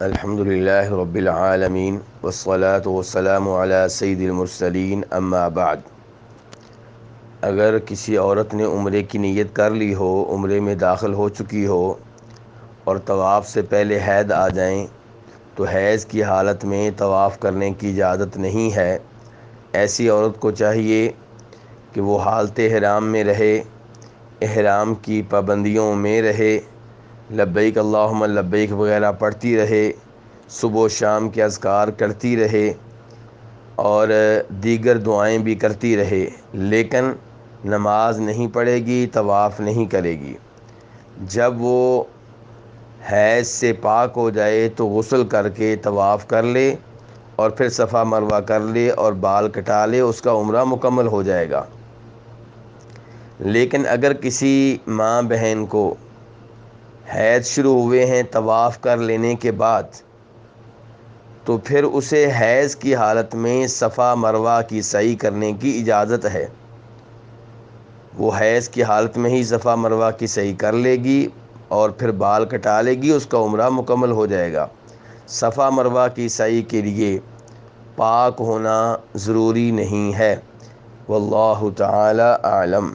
الحمد للہ رب العالمین والصلاة والسلام علی سید المرسلین اما بعد۔ اگر کسی عورت نے عمرے کی نیت کر لی ہو، عمرے میں داخل ہو چکی ہو اور طواف سے پہلے حید آ جائیں تو حیض کی حالت میں طواف کرنے کی اجازت نہیں ہے۔ ایسی عورت کو چاہیے کہ وہ حالت احرام میں رہے، احرام کی پابندیوں میں رہے، لبیک اللہم لبیک وغیرہ پڑھتی رہے، صبح و شام کے اذکار کرتی رہے اور دیگر دعائیں بھی کرتی رہے، لیکن نماز نہیں پڑھے گی، طواف نہیں کرے گی۔ جب وہ حیض سے پاک ہو جائے تو غسل کر کے طواف کر لے اور پھر صفا مروہ کر لے اور بال کٹا لے، اس کا عمرہ مکمل ہو جائے گا۔ لیکن اگر کسی ماں بہن کو حیض شروع ہوئے ہیں طواف کر لینے کے بعد، تو پھر اسے حیض کی حالت میں صفا مروہ کی سعی کرنے کی اجازت ہے۔ وہ حیض کی حالت میں ہی صفا مروہ کی سعی کر لے گی اور پھر بال کٹا لے گی، اس کا عمرہ مکمل ہو جائے گا۔ صفا مروہ کی سعی کے لیے پاک ہونا ضروری نہیں ہے۔ واللہ تعالی اعلم۔